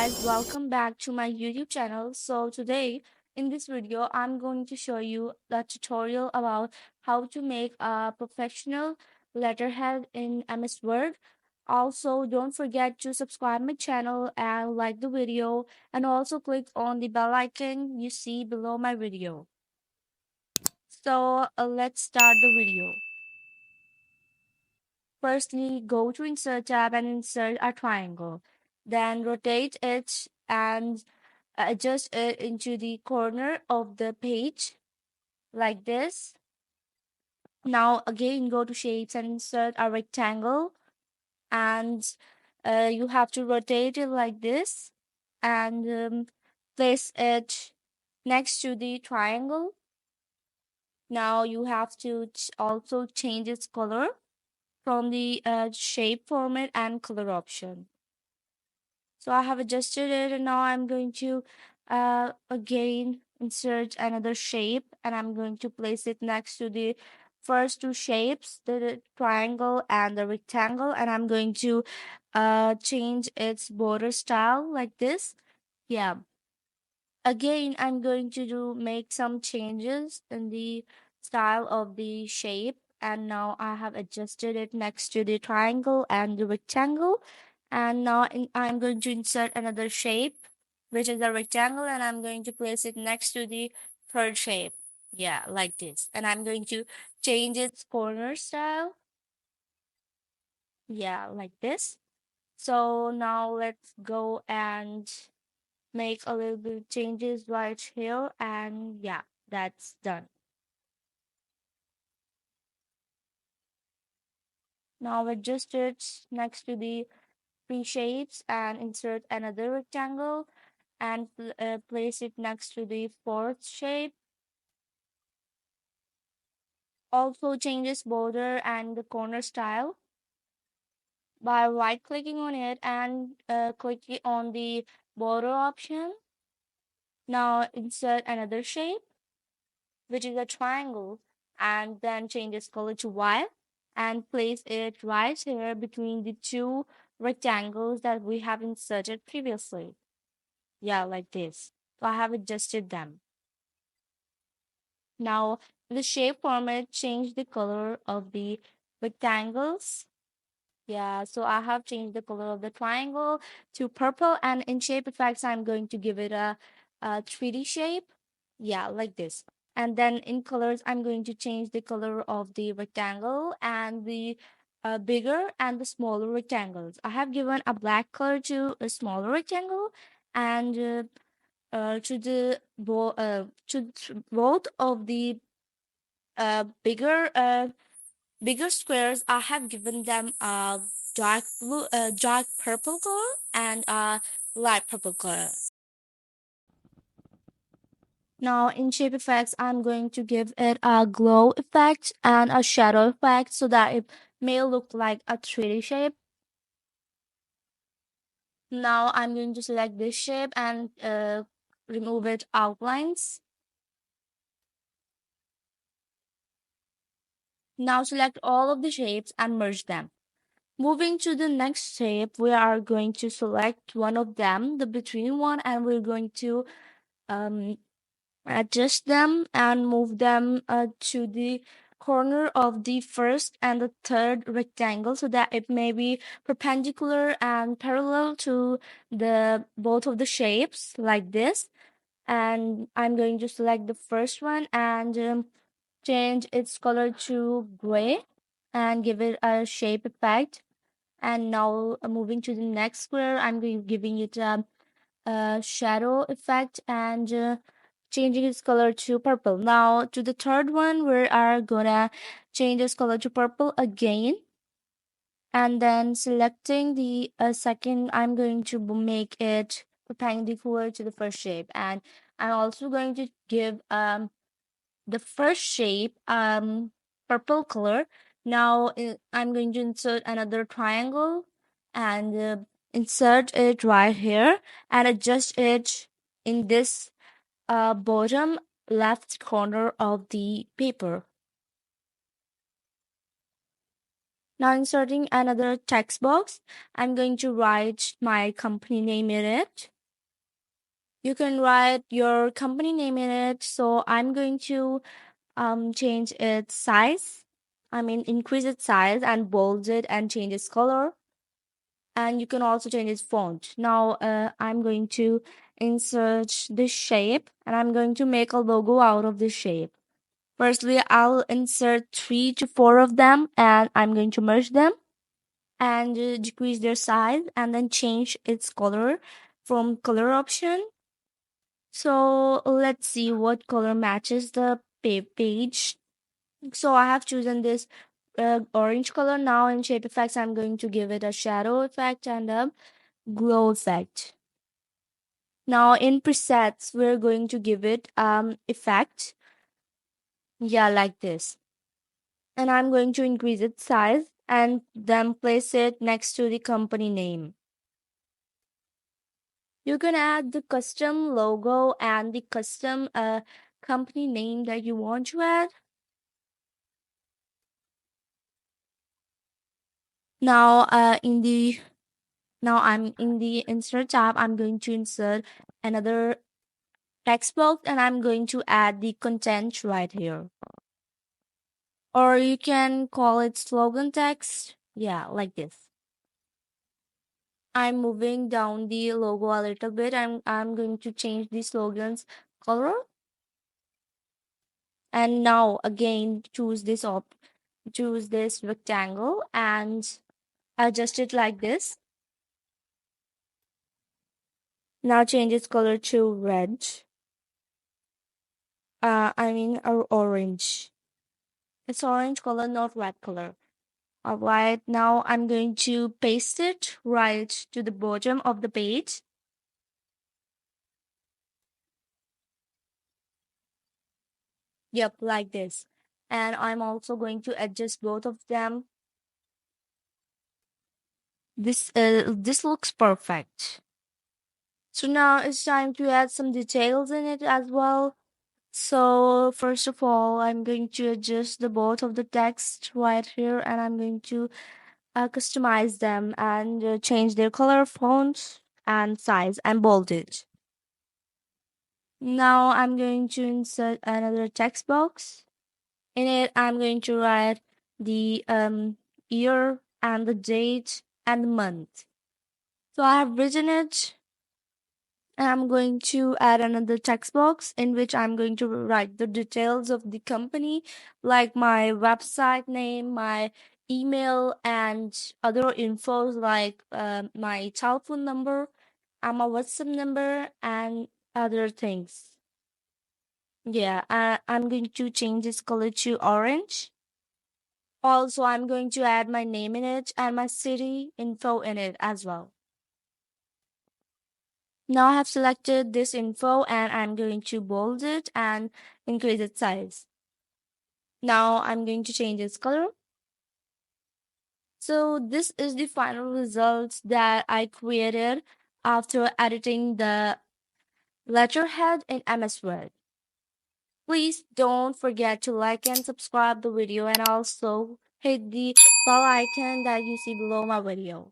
guys, welcome back to my YouTube channel. So today in this video I'm going to show you the tutorial about how to make a professional letterhead in MS Word. Also, don't forget to subscribe my channel and like the video, and also click on the bell icon you see below my video. So let's start the video. Firstly, go to Insert tab and insert a triangle. Then rotate it and adjust it into the corner of the page like this. Now again go to Shapes and insert a rectangle, and you have to rotate it like this and place it next to the triangle. Now you have to also change its color from the shape format and color option. So I have adjusted it, and now I'm going to again insert another shape, and I'm going to place it next to the first two shapes, the triangle and the rectangle, and I'm going to change its border style like this. Yeah. Again, I'm going to make some changes in the style of the shape, and now I have adjusted it next to the triangle and the rectangle. And now I'm going to insert another shape, which is a rectangle, and I'm going to place it next to the third shape. Yeah, like this. And I'm going to change its corner style. Yeah, like this. So now let's go and make a little bit of changes right here, and yeah, that's done. Now adjust it next to the three shapes and insert another rectangle, and place it next to the fourth shape. Also changes border and the corner style by right clicking on it and clicking on the border option. Now insert another shape, which is a triangle, and then change its color to white and place it right here between the two rectangles that we have inserted previously. Yeah, like this. So I have adjusted them. Now, in the shape format, change the color of the rectangles. Yeah, so I have changed the color of the triangle to purple, and in shape effects, I'm going to give it a 3D shape. Yeah, like this. And then in colors, I'm going to change the color of the rectangle and the bigger and the smaller rectangles. I have given a black color to a smaller rectangle, and to the both of the bigger squares, I have given them a dark purple color and a light purple color. Now in shape effects, I'm going to give it a glow effect and a shadow effect so that it may look like a 3D shape. Now I'm going to select this shape and remove its outlines. Now select all of the shapes and merge them. Moving to the next shape, we are going to select one of them, the between one, and we're going to um, adjust them and move them to the corner of the first and the third rectangle so that it may be perpendicular and parallel to the both of the shapes like this. And I'm going to select the first one and change its color to gray and give it a shape effect. And now moving to the next square, I'm giving it a shadow effect and changing its color to purple. Now to the third one, we are gonna change its color to purple again. And then selecting the second, I'm going to make it perpendicular to the first shape. And I'm also going to give the first shape purple color. Now I'm going to insert another triangle and insert it right here and adjust it in this bottom left corner of the paper. Now inserting another text box, I'm going to write my company name in it. You can write your company name in it. So I'm going to change its size. I mean, increase its size and bold it and change its color. And you can also change its font. Now I'm going to insert this shape and I'm going to make a logo out of this shape. Firstly, I'll insert 3 to 4 of them and I'm going to merge them and decrease their size and then change its color from color option. So let's see what color matches the page. So I have chosen this orange color. Now in shape effects, I'm going to give it a shadow effect and a glow effect. Now in presets, we're going to give it effect. Yeah, like this. And I'm going to increase its size and then place it next to the company name. You can add the custom logo and the custom company name that you want to add. Now I'm in the insert tab. I'm going to insert another text box and I'm going to add the content right here. Or you can call it slogan text. Yeah, like this. I'm moving down the logo a little bit. I'm going to change the slogan's color. And now again choose this rectangle and adjust it like this. Now change its color to red. Or orange. It's orange color, not red color. Alright, now I'm going to paste it right to the bottom of the page. Yep, like this. And I'm also going to adjust both of them. This looks perfect. So now it's time to add some details in it as well. So first of all, I'm going to adjust the both of the text right here and I'm going to customize them and change their color, font, and size and bold it. Now I'm going to insert another text box. In it, I'm going to write the year and the date and the month. So I have written it and I'm going to add another text box in which I'm going to write the details of the company, like my website name, my email, and other infos like my telephone number and my WhatsApp number and other things. Yeah, I'm going to change this color to orange. Also, I'm going to add my name in it and my city info in it as well. Now I have selected this info and I'm going to bold it and increase its size. Now I'm going to change its color. So this is the final result that I created after editing the letterhead in MS Word. Please don't forget to like and subscribe the video and also hit the bell icon that you see below my video.